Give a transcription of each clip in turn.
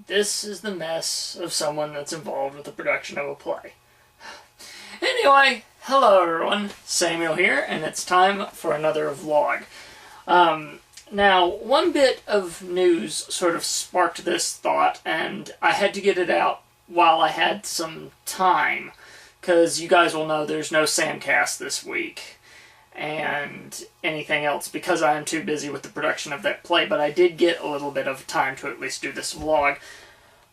This is the mess of someone that's involved with the production of a play. Anyway, hello everyone, Samuel here, and it's time for another vlog. Now, one bit of news sort of sparked this thought, and I had to get it out while I had some time, because you guys will know there's no Samcast this week, and anything else, because I am too busy with the production of that play, but I did get a little bit of time to at least do this vlog.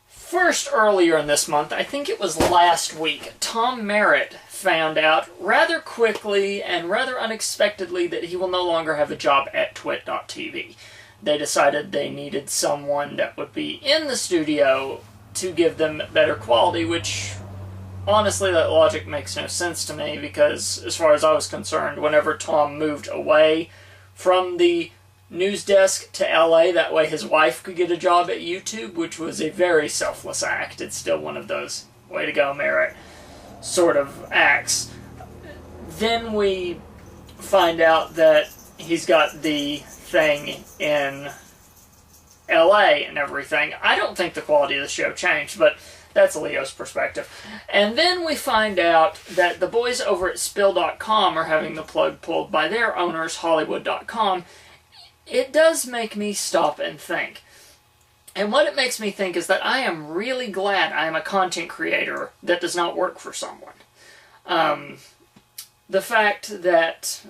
First, earlier in this month, I think it was last week, Tom Merrit found out rather quickly and rather unexpectedly that he will no longer have a job at TWIT.tv. They decided they needed someone that would be in the studio to give them better quality, which, honestly, that logic makes no sense to me, because as far as I was concerned, whenever Tom moved away from the news desk to LA, that way his wife could get a job at YouTube, which was a very selfless act. It's still one of those way to go, Merritt sort of acts. Then we find out that he's got the thing in LA and everything. I don't think the quality of the show changed, but that's Leo's perspective. And then we find out that the boys over at Spill.com are having the plug pulled by their owners, Hollywood.com. It does make me stop and think. And what it makes me think is that I am really glad I am a content creator that does not work for someone. The fact that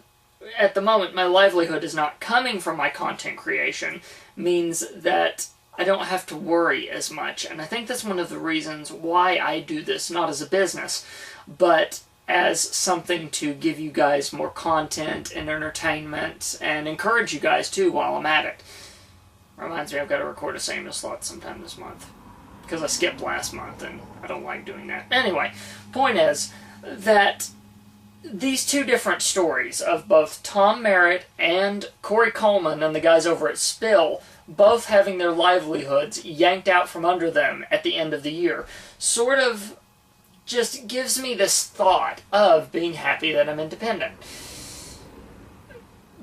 at the moment my livelihood is not coming from my content creation means that I don't have to worry as much. And I think that's one of the reasons why I do this, not as a business, but as something to give you guys more content and entertainment, and encourage you guys too while I'm at it. Reminds me I've got to record a Samuel slot sometime this month, because I skipped last month and I don't like doing that. Anyway, point is that these two different stories of both Tom Merrit and Corey Coleman and the guys over at Spill, both having their livelihoods yanked out from under them at the end of the year, sort of just gives me this thought of being happy that I'm independent.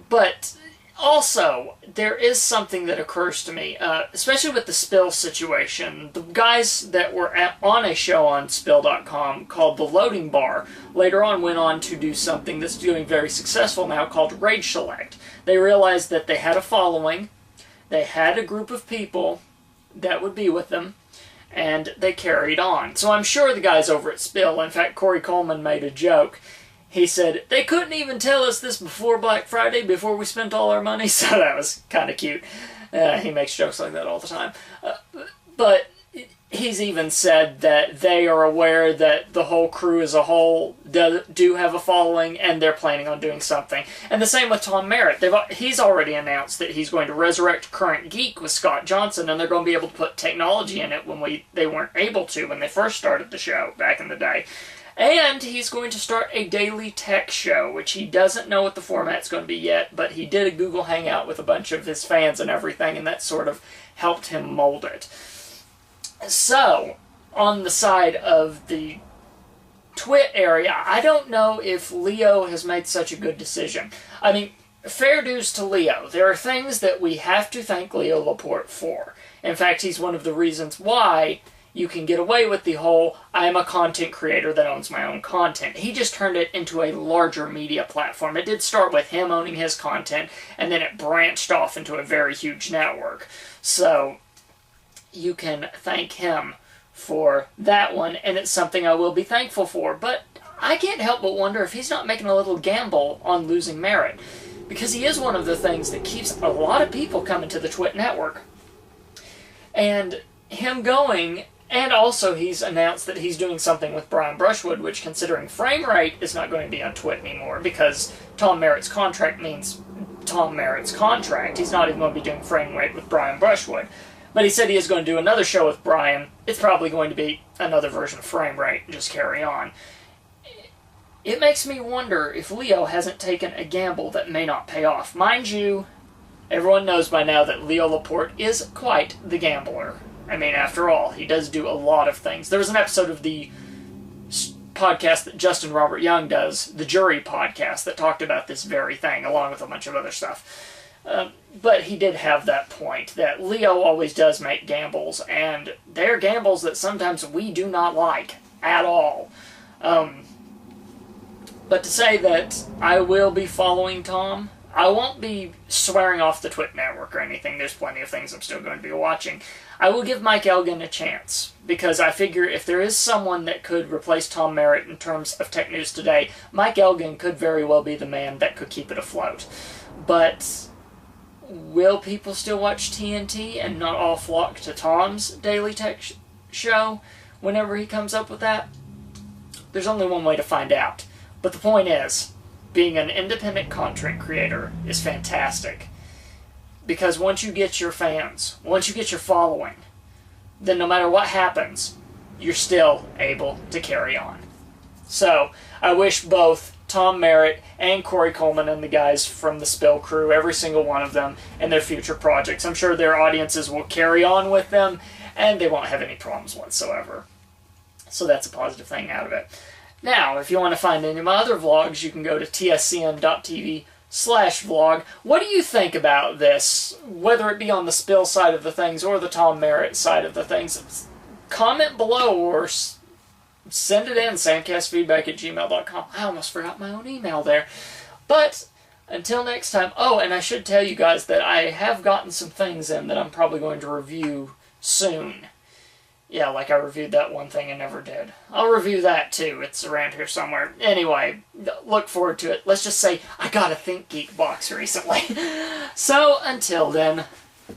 But also, there is something that occurs to me, especially with the Spill situation. The guys that were on a show on Spill.com called The Loading Bar later on went on to do something that's doing very successful now called Rage Select. They realized that they had a following, they had a group of people that would be with them, and they carried on. So I'm sure the guys over at Spill, in fact, Corey Coleman made a joke. He said, they couldn't even tell us this before Black Friday, before we spent all our money, so that was kind of cute. He makes jokes like that all the time. But he's even said that they are aware that the whole crew as a whole do have a following, and they're planning on doing something. And the same with Tom Merrit. He's already announced that he's going to resurrect Current Geek with Scott Johnson, and they're going to be able to put technology in it when they weren't able to when they first started the show back in the day. And he's going to start a daily tech show, which he doesn't know what the format's going to be yet, but he did a Google Hangout with a bunch of his fans and everything, and that sort of helped him mold it. So, on the side of the TWIT area, I don't know if Leo has made such a good decision. I mean, fair dues to Leo. There are things that we have to thank Leo Laporte for. In fact, he's one of the reasons why you can get away with the whole, I am a content creator that owns my own content. He just turned it into a larger media platform. It did start with him owning his content, and then it branched off into a very huge network. So you can thank him for that one, and it's something I will be thankful for. But I can't help but wonder if he's not making a little gamble on losing Merrit, because he is one of the things that keeps a lot of people coming to the TWIT network. And him going, and also he's announced that he's doing something with Brian Brushwood, which, considering frame rate, is not going to be on TWIT anymore, because Tom Merritt's contract means Tom Merritt's contract. He's not even going to be doing frame rate with Brian Brushwood. But he said he is going to do another show with Brian. It's probably going to be another version of frame rate, just carry on. It makes me wonder if Leo hasn't taken a gamble that may not pay off. Mind you, everyone knows by now that Leo Laporte is quite the gambler. I mean, after all, he does do a lot of things. There was an episode of the podcast that Justin Robert Young does, the Jury podcast, that talked about this very thing, along with a bunch of other stuff. But he did have that point that Leo always does make gambles, and they're gambles that sometimes we do not like at all. But to say that I will be following Tom, I won't be swearing off the TWIT network or anything. There's plenty of things I'm still going to be watching. I will give Mike Elgin a chance, because I figure if there is someone that could replace Tom Merrit in terms of tech news today, Mike Elgin could very well be the man that could keep it afloat. But will people still watch TNT and not all flock to Tom's daily tech show whenever he comes up with that? There's only one way to find out. But the point is, being an independent content creator is fantastic. Because once you get your fans, once you get your following, then no matter what happens, you're still able to carry on. So, I wish both Tom Merrit and Corey Coleman and the guys from the Spill crew, every single one of them, and their future projects. I'm sure their audiences will carry on with them, and they won't have any problems whatsoever. So that's a positive thing out of it. Now, if you want to find any of my other vlogs, you can go to tscn.tv/vlog. What do you think about this? Whether it be on the Spill side of the things or the Tom Merrit side of the things. Comment below or send it in, samcastfeedback@gmail.com. I almost forgot my own email there. But until next time, oh, and I should tell you guys that I have gotten some things in that I'm probably going to review soon. Yeah, like I reviewed that one thing I never did. I'll review that too. It's around here somewhere. Anyway, look forward to it. Let's just say I got a Think Geek box recently. So, until then,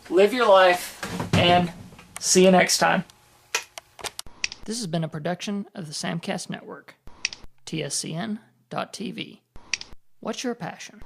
live your life, and see you next time. This has been a production of the Samcast Network. tscn.tv. What's your passion?